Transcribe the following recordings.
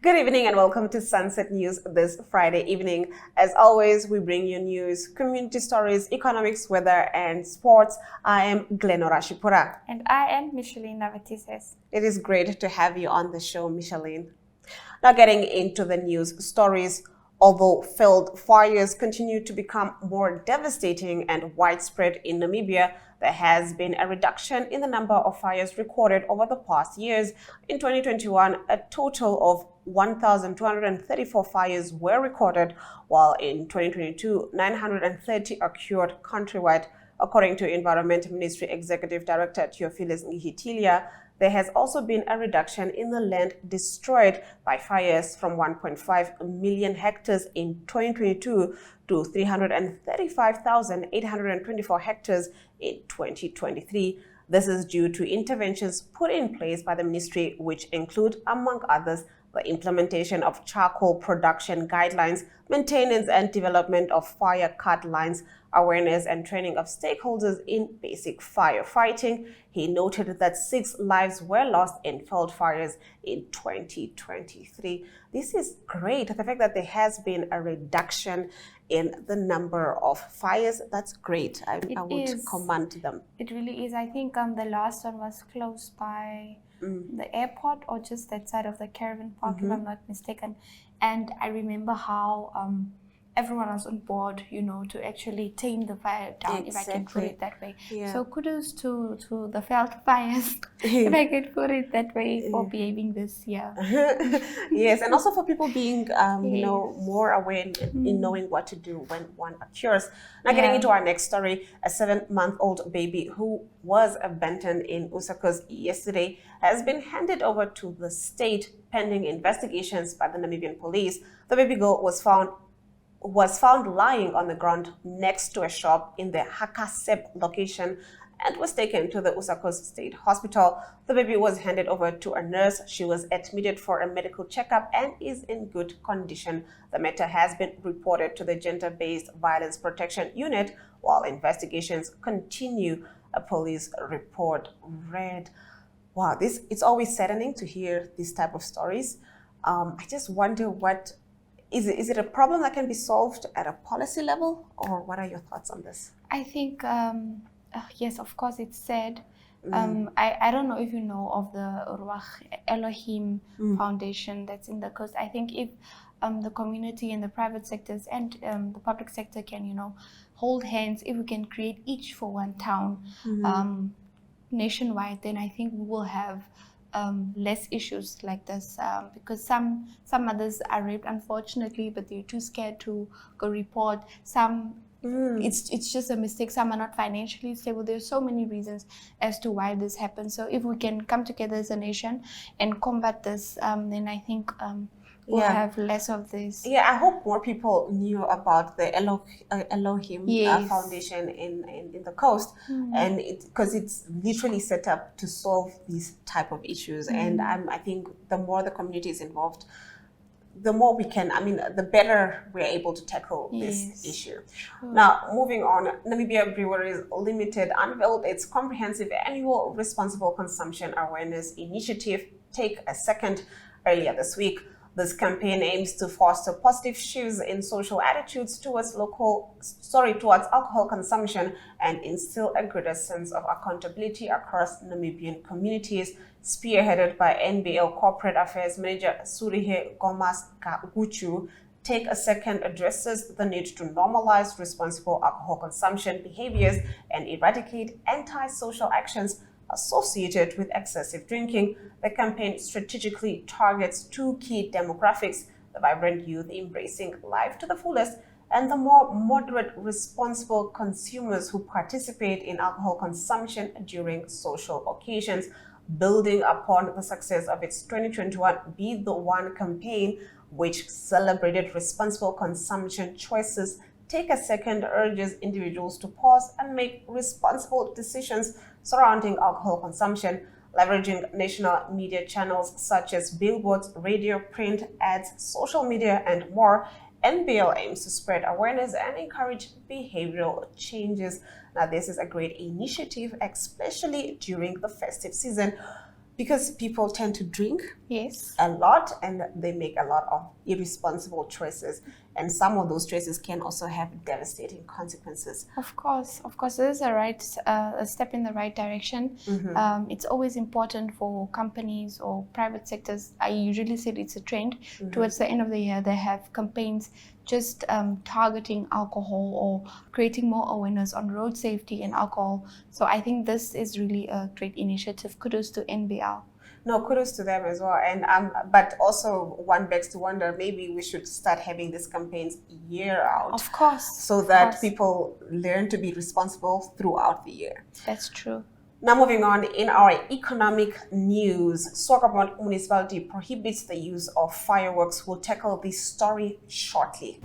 Good evening and welcome to Sunset News this Friday evening. As always, we bring you news, community stories, economics, weather, and sports. I am Glenora Shipura. And I am Micheline Navatises. It is great to have you on the show, Micheline. Now, getting into the news stories. Although failed fires continue to become more devastating and widespread in Namibia, there has been a reduction in the number of fires recorded over the past years. In 2021, a total of 1,234 fires were recorded, while in 2022, 930 occurred countrywide. According to Environment Ministry Executive Director Theophilus Ngihitilia, there has also been a reduction in the land destroyed by fires from 1.5 million hectares in 2022 to 335,824 hectares in 2023. This is due to interventions put in place by the ministry, which include, among others, the implementation of charcoal production guidelines, maintenance and development of fire cut lines, awareness and training of stakeholders in basic firefighting. He noted that 6 lives were lost in failed fires in 2023. This is great. The fact that there has been a reduction in the number of fires, that's great. I would commend them. It really is. I think the last one was close by the airport or just that side of the caravan park, if I'm not mistaken. And I remember how everyone was on board, to actually tame the fire down, if I can put it that way. Yeah. So kudos to the failed fires, if I can put it that way, for behaving this year. Yes, and also for people being, more aware in knowing what to do when one occurs. Now, getting into our next story, a 7-month-old baby who was abandoned in Usakos yesterday has been handed over to the state pending investigations by the Namibian police. The baby girl was found lying on the ground next to a shop in the Hakasep location and was taken to the Usakos State Hospital. The baby was handed over to a nurse. She was admitted for a medical checkup and is in good condition. The matter has been reported to the Gender-Based Violence Protection Unit while investigations continue, a police report read. Wow, it's always saddening to hear these type of stories. I just wonder Is it a problem that can be solved at a policy level, or what are your thoughts on this? I think, yes, of course, it's sad. I don't know if you know of the Ruach Elohim Foundation that's in the coast. I think if the community and the private sectors and the public sector can, hold hands, if we can create each for one town nationwide, then I think we will have less issues like this, because some mothers are raped, unfortunately, but they're too scared to go report. Some it's just a mistake. Some are not financially stable. There's so many reasons as to why this happens. So if we can come together as a nation and combat this, then I think we'll have less of this. Yeah, I hope more people knew about the Elohim Foundation in the coast, and because it's literally set up to solve these type of issues. And I think the more the community is involved, the more we can, the better we're able to tackle this issue. Now, moving on, Namibia Breweries Limited unveiled its comprehensive annual responsible consumption awareness initiative, Take a Second, earlier this week. This campaign aims to foster positive shifts in social attitudes towards alcohol consumption and instill a greater sense of accountability across Namibian communities. Spearheaded by NBL Corporate Affairs Manager Surihe Gomas Guchu, Take a Second addresses the need to normalize responsible alcohol consumption behaviors and eradicate anti-social actions associated with excessive drinking. The campaign strategically targets 2 key demographics: the vibrant youth embracing life to the fullest and the more moderate, responsible consumers who participate in alcohol consumption during social occasions. Building upon the success of its 2021 Be the One campaign, which celebrated responsible consumption choices, Take a Second urges individuals to pause and make responsible decisions surrounding alcohol consumption, leveraging national media channels such as billboards, radio, print, ads, social media, and more. NBL aims to spread awareness and encourage behavioral changes. Now, this is a great initiative, especially during the festive season. because people tend to drink Yes. a lot and they make a lot of irresponsible choices, and some of those choices can also have devastating consequences. Of course, this is a step in the right direction. It's always important for companies or private sectors. I usually say it's a trend. Towards the end of the year, they have campaigns just targeting alcohol or creating more awareness on road safety and alcohol. So I think this is really a great initiative. Kudos to NBL. No, kudos to them as well. And but also one begs to wonder, maybe we should start having these campaigns year out. Of course. So that people learn to be responsible throughout the year. That's true. Now moving on, in our economic news, Swakopmund municipality prohibits the use of fireworks. We'll tackle this story shortly.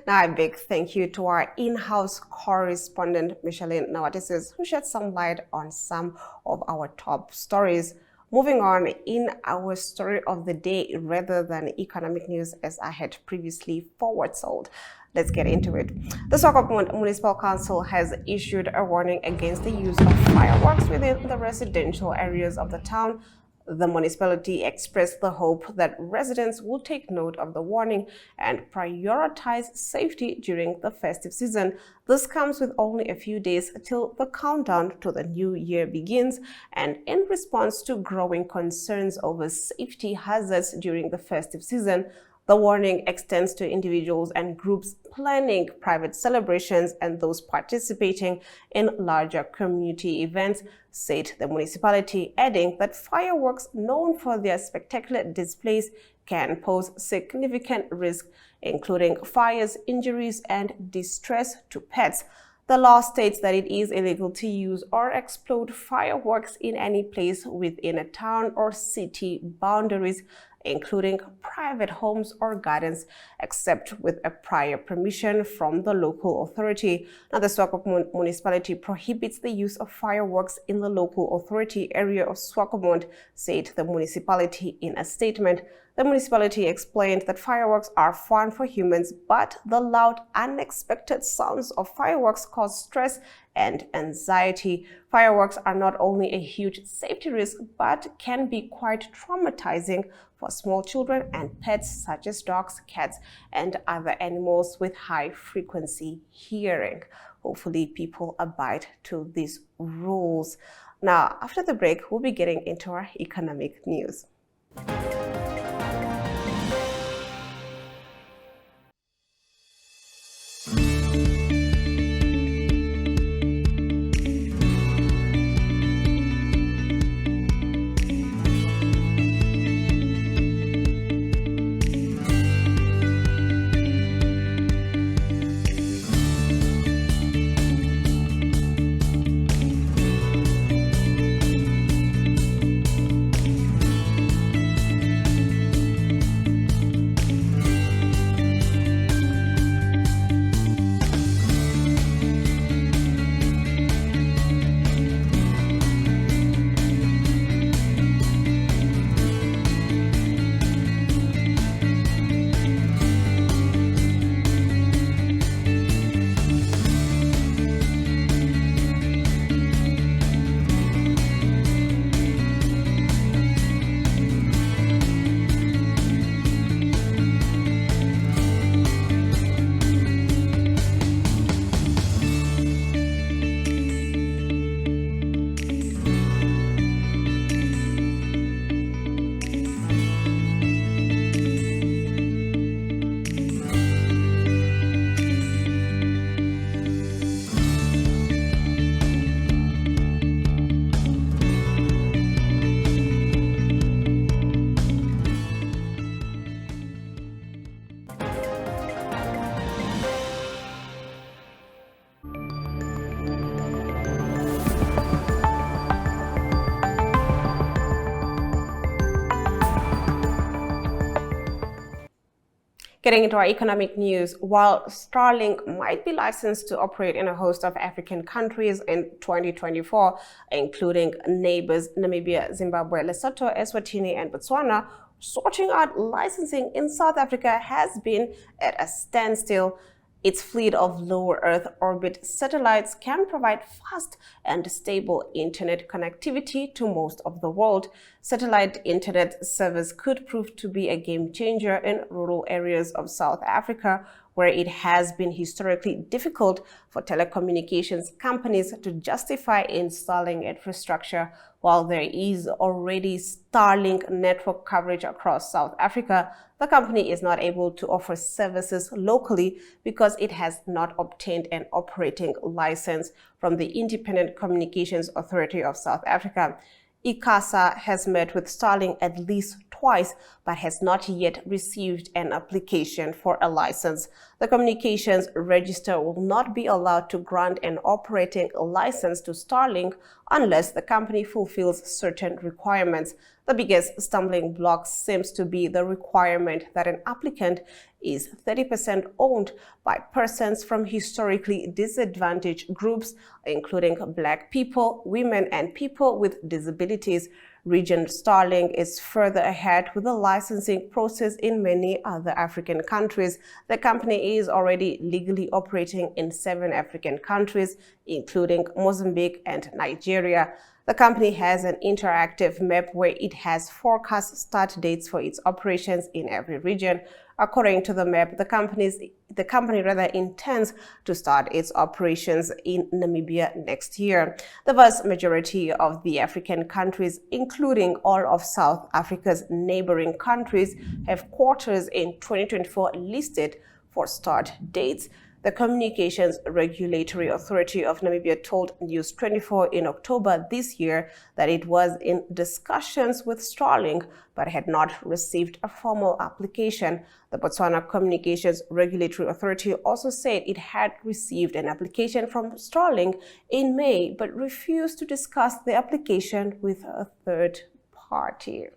Now, a big thank you to our in-house correspondent, Micheline Nawatesis, who shed some light on some of our top stories. Moving on, in our story of the day, rather than economic news, as I had previously forward-sold, let's get into it. The Swakopmund Municipal Council has issued a warning against the use of fireworks within the residential areas of the town. The municipality expressed the hope that residents will take note of the warning and prioritize safety during the festive season. This comes with only a few days till the countdown to the new year begins, and in response to growing concerns over safety hazards during the festive season, the warning extends to individuals and groups planning private celebrations and those participating in larger community events, said the municipality, adding that fireworks known for their spectacular displays can pose significant risk, including fires, injuries, and distress to pets. The law states that it is illegal to use or explode fireworks in any place within a town or city boundaries, including private homes or gardens, except with a prior permission from the local authority. Now, the Swakopmund municipality prohibits the use of fireworks in the local authority area of Swakopmund, said the municipality in a statement. The municipality explained that fireworks are fun for humans, but the loud, unexpected sounds of fireworks cause stress and anxiety. Fireworks are not only a huge safety risk, but can be quite traumatizing for small children and pets such as dogs, cats, and other animals with high-frequency hearing. Hopefully, people abide to these rules. Now, after the break, we'll be getting into our economic news. Getting into our economic news, while Starlink might be licensed to operate in a host of African countries in 2024, including neighbors Namibia, Zimbabwe, Lesotho, Eswatini, and Botswana, sorting out licensing in South Africa has been at a standstill. Its fleet of low Earth orbit satellites can provide fast and stable internet connectivity to most of the world. Satellite internet service could prove to be a game changer in rural areas of South Africa, where it has been historically difficult for telecommunications companies to justify installing infrastructure. While there is already Starlink network coverage across South Africa, the company is not able to offer services locally because it has not obtained an operating license from the Independent Communications Authority of South Africa. ICASA has met with Starlink at least twice, but has not yet received an application for a license. The Communications Register will not be allowed to grant an operating license to Starlink unless the company fulfills certain requirements. The biggest stumbling block seems to be the requirement that an applicant is 30% owned by persons from historically disadvantaged groups, including Black people, women, and people with disabilities. Region Starlink is further ahead with the licensing process in many other African countries. The company is already legally operating in 7 African countries, including Mozambique and Nigeria. The company has an interactive map where it has forecast start dates for its operations in every region. According to the map, the company intends to start its operations in Namibia next year. The vast majority of the African countries, including all of South Africa's neighboring countries, have quarters in 2024 listed for start dates. The Communications Regulatory Authority of Namibia told News 24 in October this year that it was in discussions with Starlink but had not received a formal application. The Botswana Communications Regulatory Authority also said it had received an application from Starlink in May but refused to discuss the application with a third party.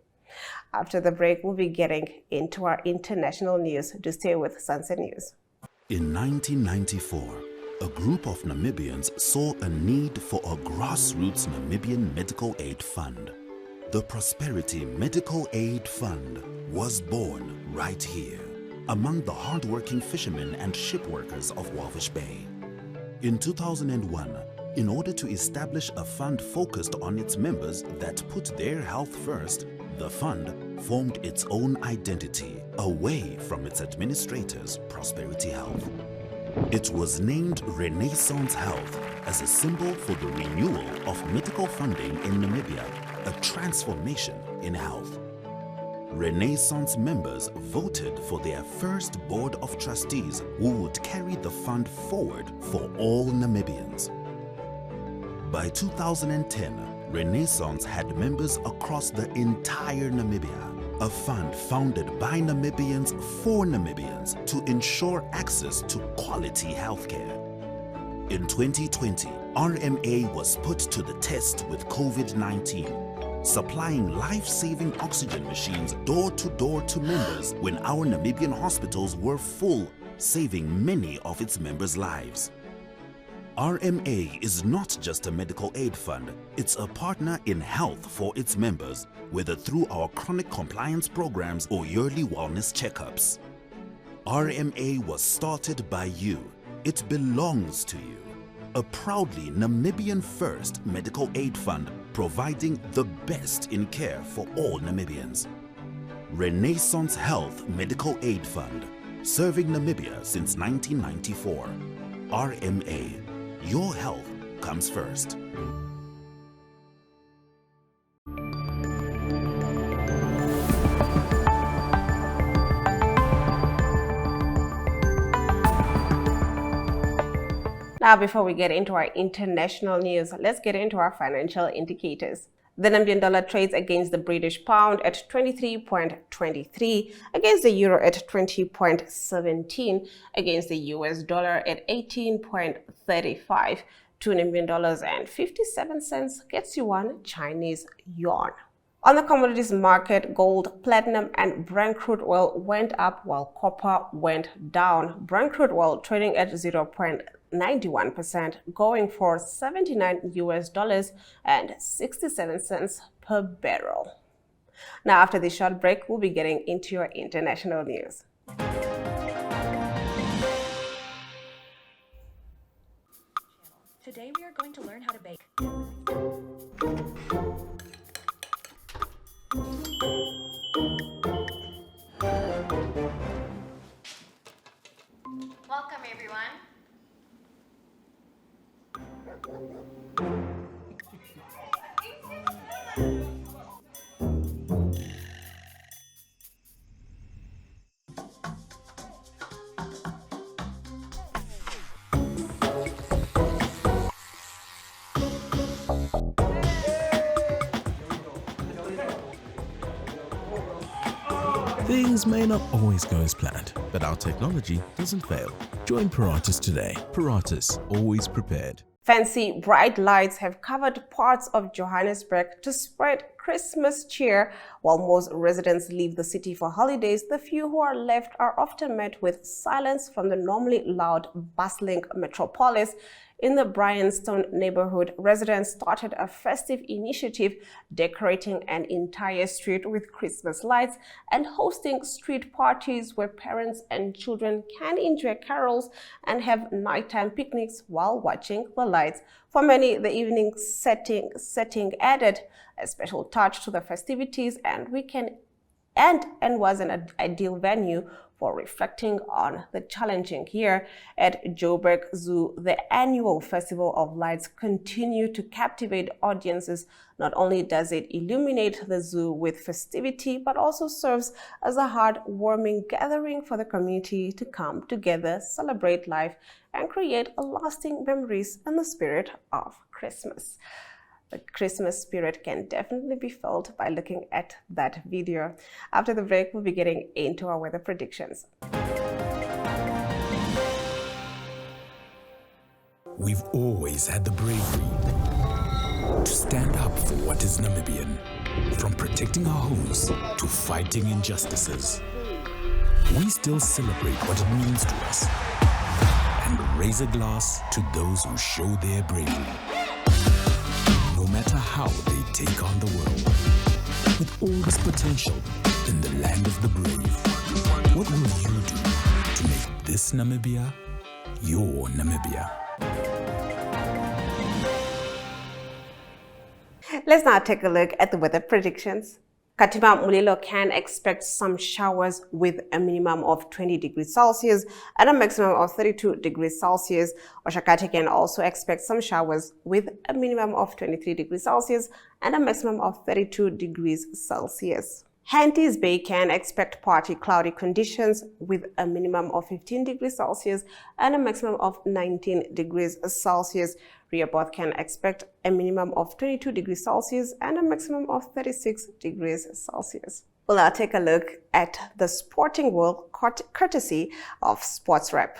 After the break, we'll be getting into our international news. Do stay with Sunset News. In 1994, a group of Namibians saw a need for a grassroots Namibian medical aid fund. The Prosperity Medical Aid Fund was born right here, among the hardworking fishermen and shipworkers of Walvish Bay. In 2001, in order to establish a fund focused on its members that put their health first, the fund formed its own identity away from its administrators, Prosperity Health. It was named Renaissance Health as a symbol for the renewal of medical funding in Namibia, a transformation in health. Renaissance members voted for their first board of trustees who would carry the fund forward for all Namibians. By 2010, Renaissance had members across the entire Namibia, a fund founded by Namibians for Namibians to ensure access to quality healthcare. In 2020, RMA was put to the test with COVID-19, supplying life-saving oxygen machines door-to-door to members when our Namibian hospitals were full, saving many of its members' lives. RMA is not just a medical aid fund, it's a partner in health for its members, whether through our chronic compliance programs or yearly wellness checkups. RMA was started by you. It belongs to you. A proudly Namibian first medical aid fund providing the best in care for all Namibians. Renaissance Health Medical Aid Fund, serving Namibia since 1994. RMA. Your health comes first. Now, before we get into our international news, let's get into our financial indicators. The Namibian dollar trades against the British pound at 23.23, against the euro at 20.17, against the US dollar at 18.35. 2 Namibian dollars and 57 cents gets you 1 Chinese yuan. On the commodities market, gold, platinum, and Brent crude oil went up while copper went down. Brent crude oil trading at 0.91%, going for $79 and 67 cents per barrel. Now, after this short break, we'll be getting into your international news. Today we are going to learn how to bake. Welcome, everyone. Things may not always go as planned, but our technology doesn't fail. Join Paratus today. Paratus, always prepared. Fancy bright lights have covered parts of Johannesburg to spread Christmas cheer. While most residents leave the city for holidays, the few who are left are often met with silence from the normally loud, bustling metropolis. In the Bryanston neighborhood, residents started a festive initiative decorating an entire street with Christmas lights and hosting street parties where parents and children can enjoy carols and have nighttime picnics while watching the lights. For many, the evening setting added a special touch to the festivities and was an ideal venue for reflecting on the challenging year. At Joburg Zoo, the annual Festival of Lights continued to captivate audiences. Not only does it illuminate the zoo with festivity, but also serves as a heartwarming gathering for the community to come together, celebrate life, and create lasting memories in the spirit of Christmas. The Christmas spirit can definitely be felt by looking at that video. After the break, we'll be getting into our weather predictions. We've always had the bravery to stand up for what is Namibian, from protecting our homes to fighting injustices. We still celebrate what it means to us and raise a glass to those who show their bravery. No matter how they take on the world, with all this potential in the land of the brave, what will you do to make this Namibia your Namibia? Let's now take a look at the weather predictions. Katiba Mulilo can expect some showers with a minimum of 20 degrees Celsius and a maximum of 32 degrees Celsius. Oshakati can also expect some showers with a minimum of 23 degrees Celsius and a maximum of 32 degrees Celsius. Henties Bay can expect partly cloudy conditions with a minimum of 15 degrees Celsius and a maximum of 19 degrees Celsius. Rehoboth can expect a minimum of 22 degrees Celsius and a maximum of 36 degrees Celsius. We'll now take a look at the sporting world courtesy of Sports Rep.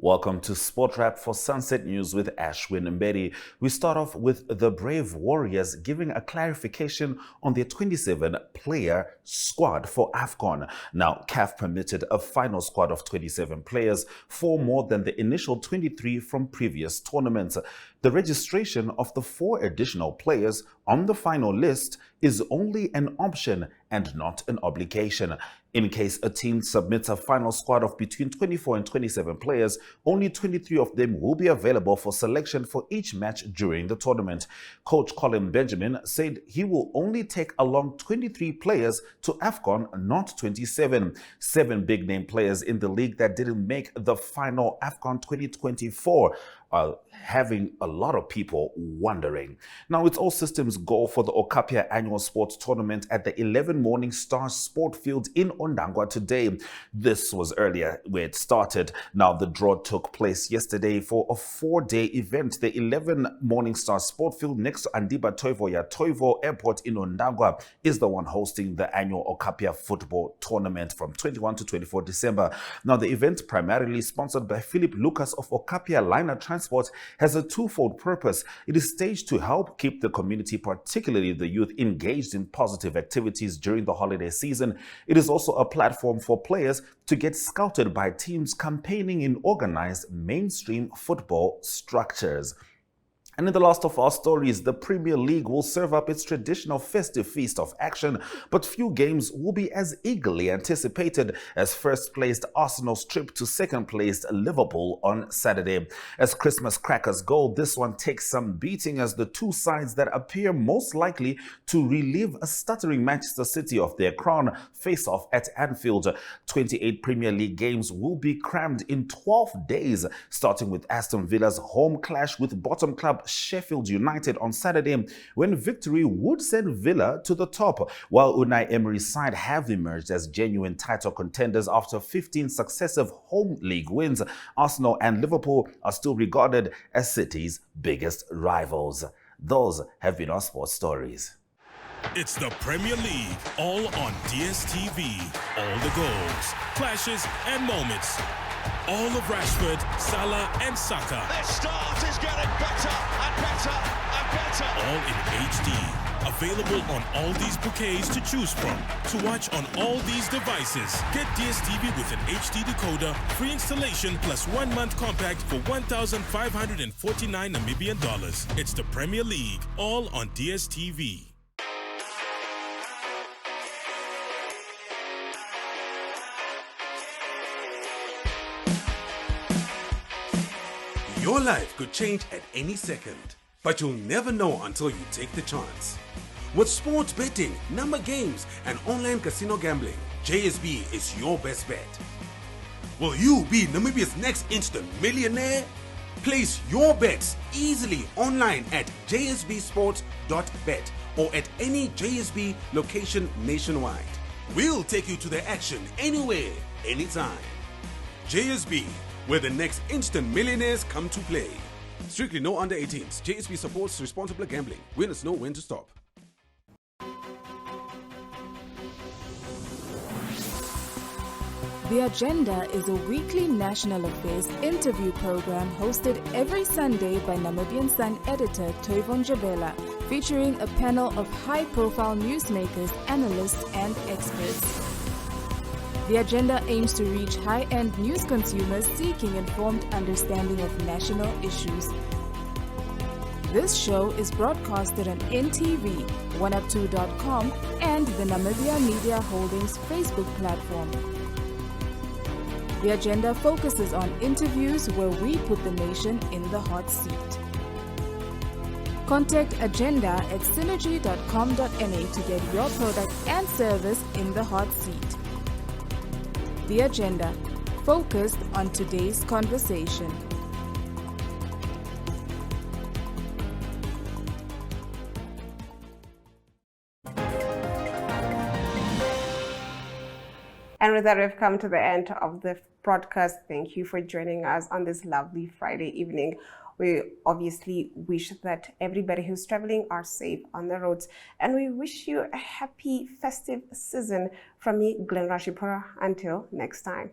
Welcome to Sport Wrap for Sunset News with Ashwin Mbedi. We start off with the Brave Warriors giving a clarification on their 27-player squad for AFCON. Now, CAF permitted a final squad of 27 players, 4 more than the initial 23 from previous tournaments. The registration of the 4 additional players on the final list is only an option and not an obligation. In case a team submits a final squad of between 24 and 27 players, only 23 of them will be available for selection for each match during the tournament. Coach Colin Benjamin said he will only take along 23 players to AFCON, not 27. 7 big-name players in the league that didn't make the final AFCON 2024 are having a lot of people wondering. Now, it's all systems go for the Okapia Annual Sports Tournament at the 11 Morning Star Sport Field in Ondangwa today. This was earlier where it started. Now, the draw took place yesterday for a 4-day event. The 11 Morning Star Sport Field next to Andiba Toivo Toivo Airport in Ondangwa is the one hosting the annual Okapia Football Tournament from 21 to 24 December. Now, the event primarily sponsored by Philip Lucas of Okapia Liner Transport transport has a twofold purpose. It is staged to help keep the community, particularly the youth, engaged in positive activities during the holiday season. It is also a platform for players to get scouted by teams campaigning in organized mainstream football structures. And in the last of our stories, the Premier League will serve up its traditional festive feast of action, but few games will be as eagerly anticipated as first-placed Arsenal's trip to second-placed Liverpool on Saturday. As Christmas crackers go, this one takes some beating as the two sides that appear most likely to relive a stuttering Manchester City of their crown face off at Anfield. 28 Premier League games will be crammed in 12 days, starting with Aston Villa's home clash with bottom club Sheffield United on Saturday, when victory would send Villa to the top, while Unai Emery's side have emerged as genuine title contenders after 15 successive home league wins. Arsenal and Liverpool are still regarded as City's biggest rivals. Those have been our sports stories. It's the Premier League, all on DSTV. All the goals, clashes, and moments. All of Rashford, Salah, and Saka. Their start is getting better and better and better. All in HD. Available on all these bouquets to choose from. To watch on all these devices. Get DSTV with an HD decoder, free installation plus 1 month compact for 1,549 Namibian dollars. It's the Premier League, all on DSTV. Your life could change at any second, but you'll never know until you take the chance. With sports betting, number games, and online casino gambling, JSB is your best bet. Will you be Namibia's next instant millionaire? Place your bets easily online at jsbsports.bet or at any JSB location nationwide. We'll take you to the action anywhere, anytime. JSB, where the next instant millionaires come to play. Strictly no under 18s. JSB supports responsible gambling. Winners know when to stop. The Agenda is a weekly national affairs interview program hosted every Sunday by Namibian Sun editor Toivon Jabela, featuring a panel of high-profile newsmakers, analysts, and experts. The Agenda aims to reach high-end news consumers seeking informed understanding of national issues. This show is broadcasted on NTV, 1up2.com, and the Namibia Media Holdings Facebook platform. The Agenda focuses on interviews where we put the nation in the hot seat. Contact Agenda at synergy.com.na to get your product and service in the hot seat. The Agenda, focused on today's conversation. And with that, we've come to the end of the broadcast. Thank you for joining us on this lovely Friday evening. We obviously wish that everybody who's traveling are safe on the roads. And we wish you a happy festive season from me, Glenn Rashipura. Until next time.